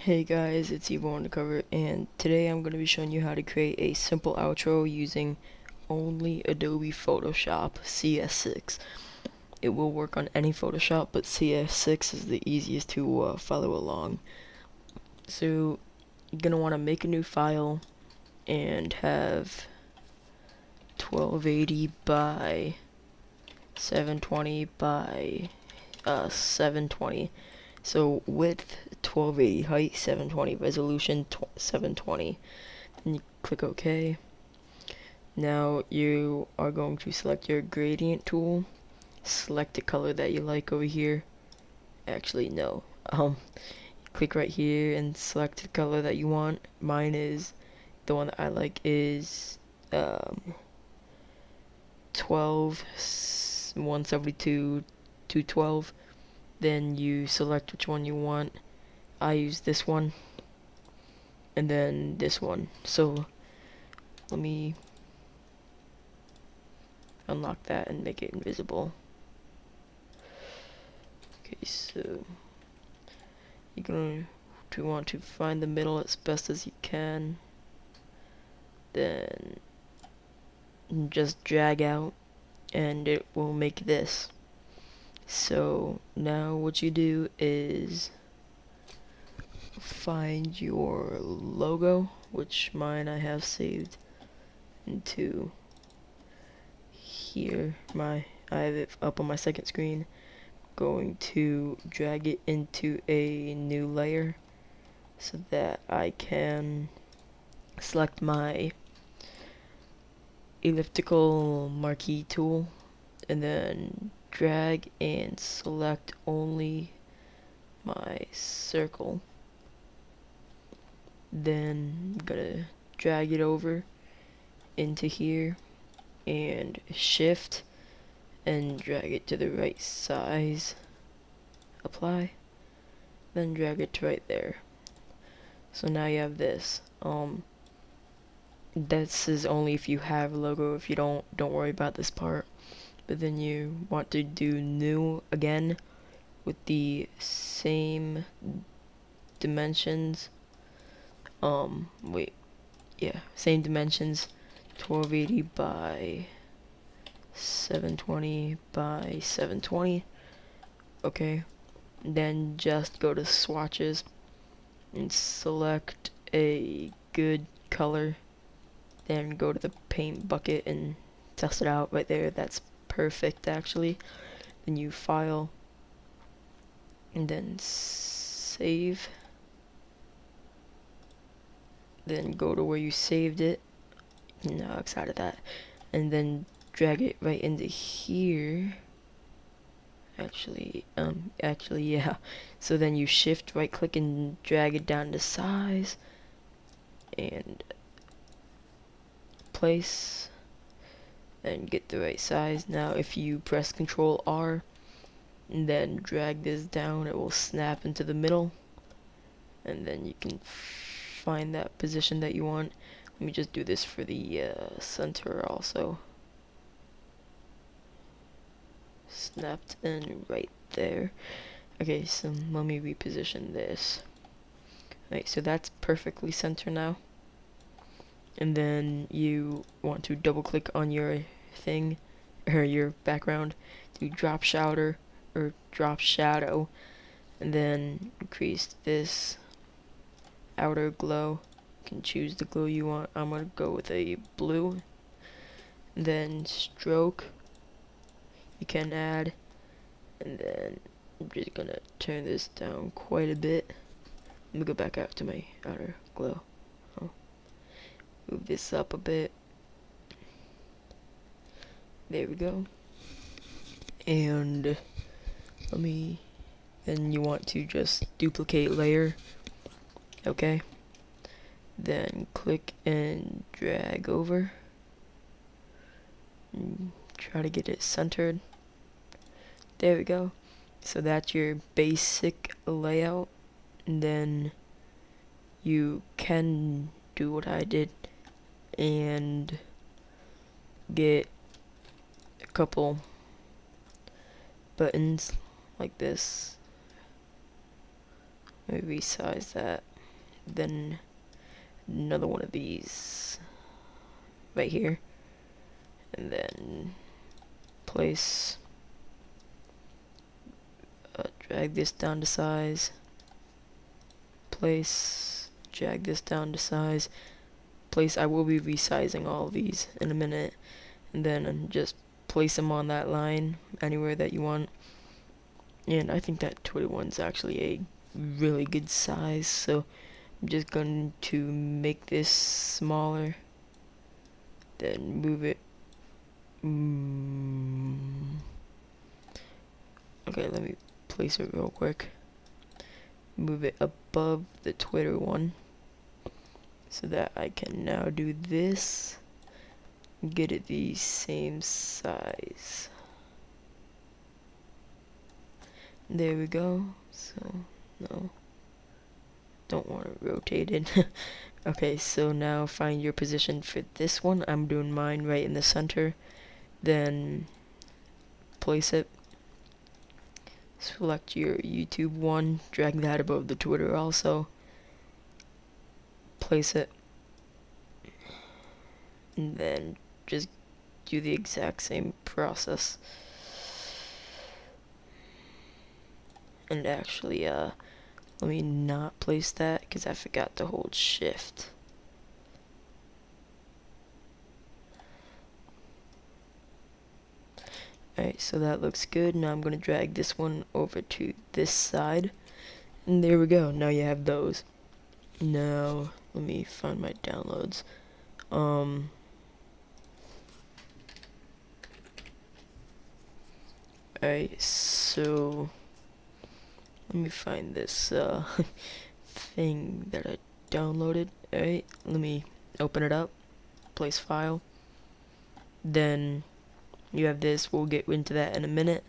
Hey guys, it's Evo Undercover, and today I'm going to be showing you how to create a simple outro using only Adobe Photoshop CS6. It will work on any Photoshop, but CS6 is the easiest to follow along. So you're going to want to make a new file and have 1280 by 720 by 720. So width 1280, height 720, resolution 720. Then you click OK. Now you are going to select your gradient tool. Select the color that you like over here. Actually, no. Click right here and select the color that you want. Mine is the one that I like is 12 172 212. Then you select which one you want. I use this one, and then this one. So let me unlock that and make it invisible. Okay, so you're going to want to find the middle as best as you can, then just drag out and it will make this. So now what you do is find your logo, which mine I have saved into here. I have it up on my second screen. Going to drag it into a new layer so that I can select my elliptical marquee tool and then drag and select only my circle. Then I'm gonna drag it over into here and shift and drag it to the right size, apply, then drag it to right there. So now you have this. This is only if you have a logo. If you don't worry about this part. But then you want to do new again with the same dimensions. Same dimensions, 1280 by 720 by 720. Okay, then just go to swatches and select a good color, then go to the paint bucket and test it out right there. That's perfect actually. Then you file and then save, then go to where you saved it. No, outside of that, and then drag it right into here. Actually, yeah. So then you shift right click and drag it down to size and place and get the right size. Now if you press Control R and then drag this down, it will snap into the middle, and then you can find that position that you want. Let me just do this for the center also. Snapped in right there. Okay, so let me reposition this. Right, so that's perfectly center now. And then you want to double click on your thing, or your background, to drop shadow, and then increase this outer glow. You can choose the glow you want. I'm gonna go with a blue. And then stroke, you can add, and then I'm just gonna turn this down quite a bit. Let me go back out to my outer glow. Move this up a bit. There we go. And then you want to just duplicate layer. Okay. Then click and drag over. And try to get it centered. There we go. So that's your basic layout. And then you can do what I did and get a couple buttons like this. Let me resize that. then another one of these right here, and then place, drag this down to size, place, drag this down to size, place. I will be resizing all of these in a minute, and then just place them on that line anywhere that you want. And I think that Twitter one's actually a really good size, so I'm just going to make this smaller, then move it. Okay, let me place it real quick. Move it above the Twitter one so that I can now do this, get it the same size. There we go. So no, don't want to rotate it. Okay, so now find your position for this one. I'm doing mine right in the center, then place it, select your YouTube one, drag that above the Twitter also, place it, and then just do the exact same process. And actually, let me not place that because I forgot to hold shift. Alright, so that looks good. Now I'm going to drag this one over to this side. And there we go. Now you have those. Now, let me find my downloads. Alright, so let me find this thing that I downloaded. Alright, let me open it up. Place file. Then you have this. We'll get into that in a minute.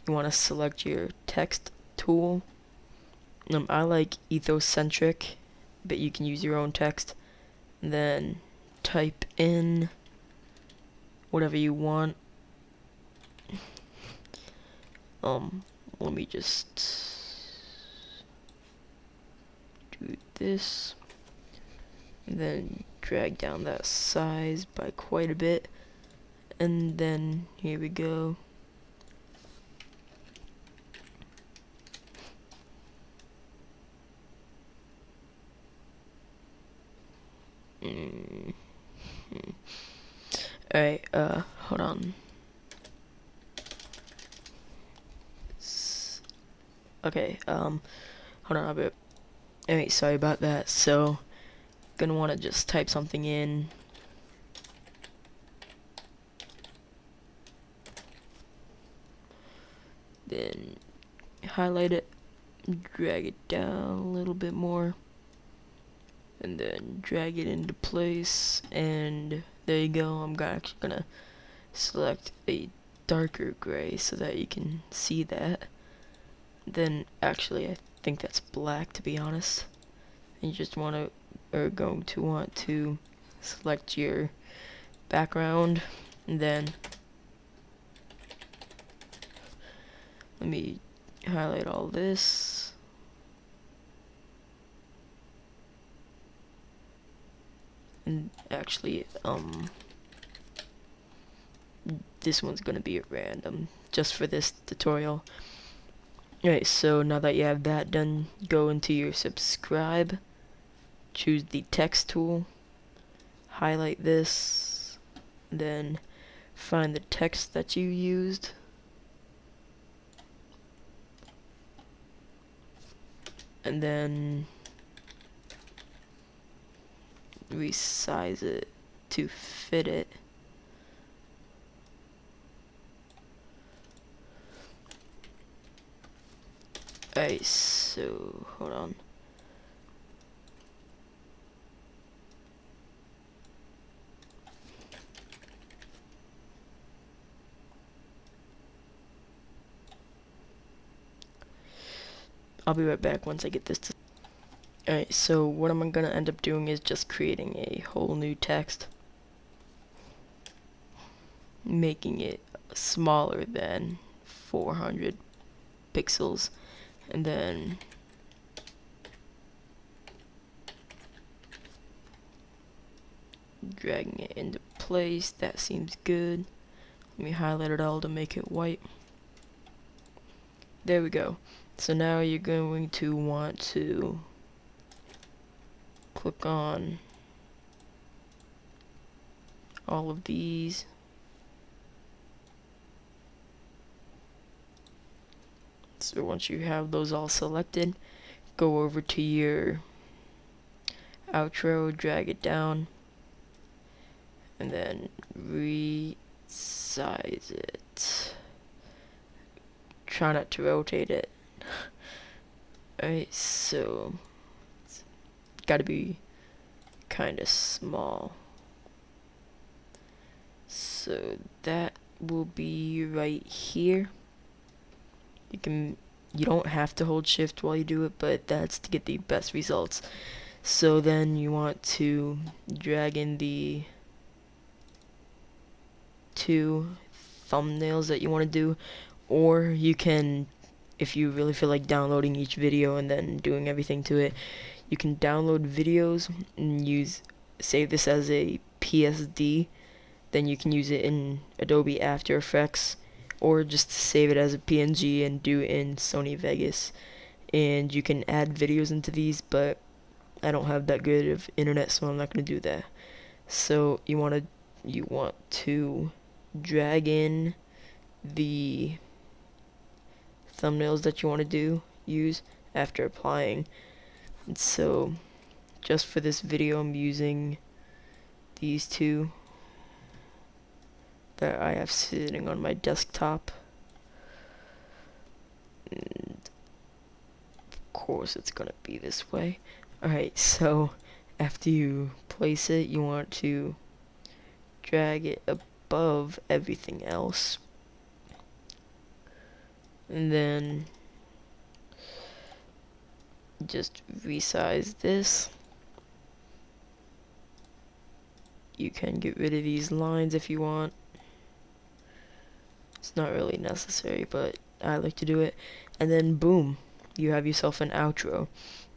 You want to select your text tool. I like ethocentric, but you can use your own text. And then type in whatever you want. Let me just do this, and then drag down that size by quite a bit, and then here we go. Alright, hold on. Okay, hold on a bit. Alright, sorry about that. So, gonna wanna just type something in. Then highlight it, drag it down a little bit more, and then drag it into place, and there you go. I'm actually gonna select a darker gray so that you can see that. Then actually I think that's black, to be honest. And you just are going to want to select your background, and then let me highlight all this. And actually, this one's gonna be at random just for this tutorial. Alright, so now that you have that done, go into your subscribe, choose the text tool, highlight this, then find the text that you used, and then resize it to fit it. Alright, so hold on. I'll be right back once I get this to. Alright, so what I'm gonna end up doing is just creating a whole new text, making it smaller than 400 pixels, and then dragging it into place. That seems good. Let me highlight it all to make it white. There we go. So now you're going to want to click on all of these. So once you have those all selected, go over to your outro, drag it down, and then resize it. Try not to rotate it. Alright, so it's gotta be kinda small. So that will be right here. You don't have to hold shift while you do it, but that's to get the best results. So then you want to drag in the 2 thumbnails that you want to do, or you can, if you really feel like downloading each video and then doing everything to it, you can download videos and save this as a PSD. Then you can use it in Adobe After Effects, or just save it as a PNG and do it in Sony Vegas. And you can add videos into these, but I don't have that good of internet, so I'm not going to do that. So you want to drag in the thumbnails that you want to use after applying. And so just for this video, I'm using these 2 that I have sitting on my desktop, and of course it's gonna be this way. Alright, so after you place it, you want to drag it above everything else, and then just resize this. You can get rid of these lines if you want. It's not really necessary, but I like to do it. And then boom, you have yourself an outro.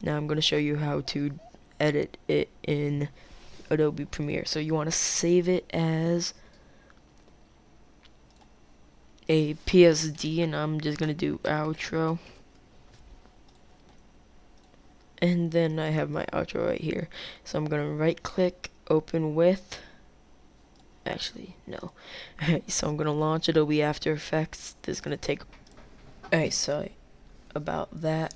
Now I'm going to show you how to edit it in Adobe Premiere. So you want to save it as a PSD, and I'm just going to do outro. And then I have my outro right here. So I'm going to right click, open with, actually no. So I'm going to launch Adobe After Effects. This is going to take, alright, sorry about that.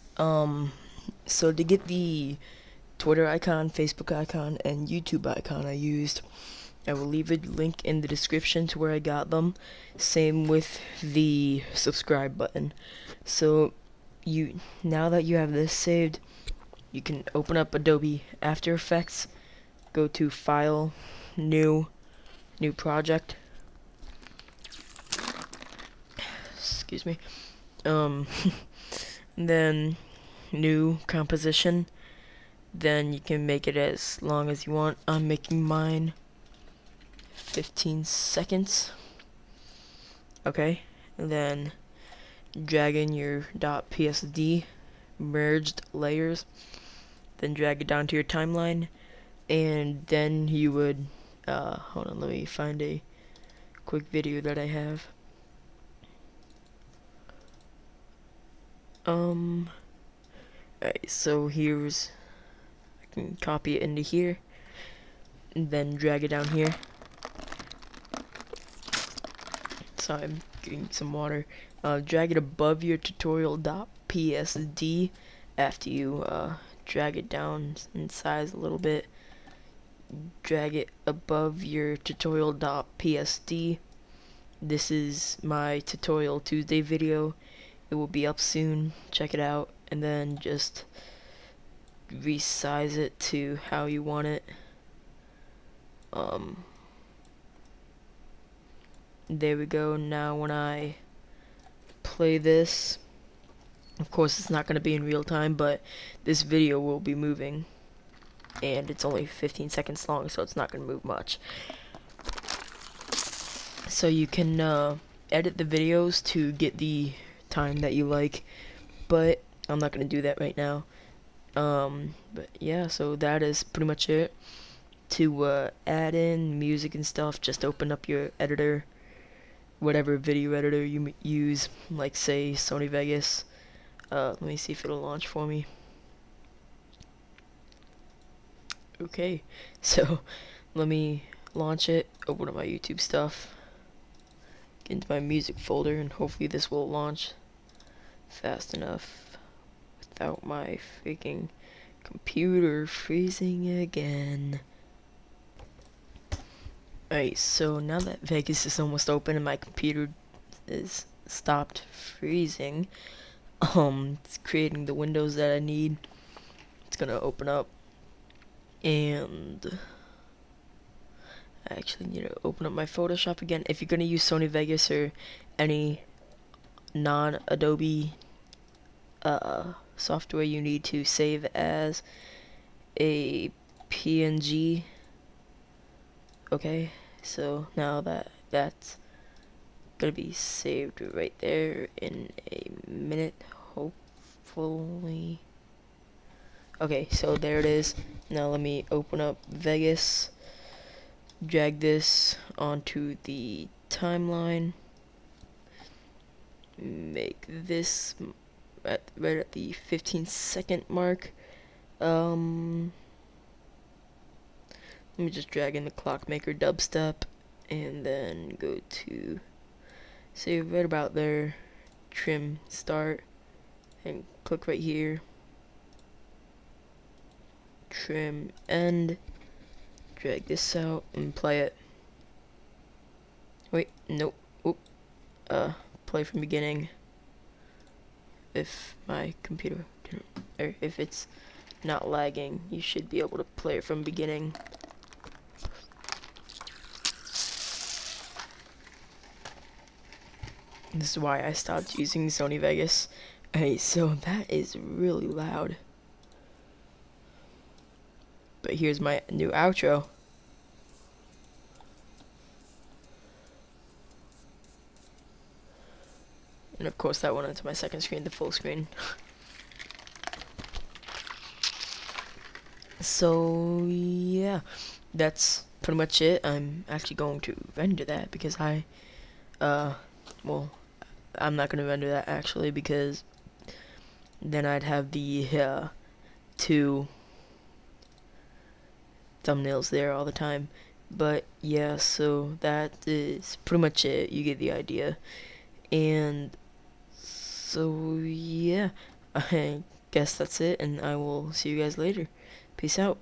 So to get the Twitter icon, Facebook icon, and YouTube icon I used, I will leave a link in the description to where I got them. Same with the subscribe button. So now that you have this saved, you can open up Adobe After Effects, go to File, New Project. Excuse me. Then New Composition. Then you can make it as long as you want. I'm making mine 15 seconds. Okay, and then drag in your .psd merged layers, then drag it down to your timeline, and then you would hold on, let me find a quick video that I have. Alright, so here's, I can copy it into here and then drag it down here. Sorry, I'm getting some water. Drag it above your tutorial.psd after you drag it down in size a little bit. Drag it above your tutorial.psd. This is my Tutorial Tuesday video. It will be up soon. Check it out, and then just resize it to how you want it. There we go. Now when I play this, of course it's not going to be in real time, but this video will be moving, and it's only 15 seconds long, so it's not going to move much. So you can edit the videos to get the time that you like, but I'm not going to do that right now. But yeah, so that is pretty much it. to add in music and stuff, just open up your editor, whatever video editor you use, like say Sony Vegas. Let me see if it'll launch for me. Okay, so let me launch it, open up my YouTube stuff, get into my music folder, and hopefully this will launch fast enough without my freaking computer freezing again. Alright, so now that Vegas is almost open and my computer is stopped freezing, it's creating the windows that I need. It's gonna open up, and I actually need to open up my Photoshop again. If you're gonna use Sony Vegas or any non-Adobe software, you need to save as a PNG. Okay, so now that's gonna be saved right there in a minute, hopefully. Okay, so there it is. Now let me open up Vegas, drag this onto the timeline, make this right at the 15-second mark. Let me just drag in the clockmaker dubstep, and then go to, say, right about there, trim start, and click right here, trim end, drag this out and play it. Wait, nope, oop, play from beginning. If my computer didn't, or if it's not lagging, you should be able to play it from beginning. This is why I stopped using Sony Vegas. Hey, so that is really loud. But here's my new outro. And of course that went into my second screen, the full screen. So yeah, that's pretty much it. I'm actually going to render that because well, I'm not going to render that actually, because then I'd have the two thumbnails there all the time. But yeah, so that is pretty much it. You get the idea. And so yeah, I guess that's it, and I will see you guys later. Peace out.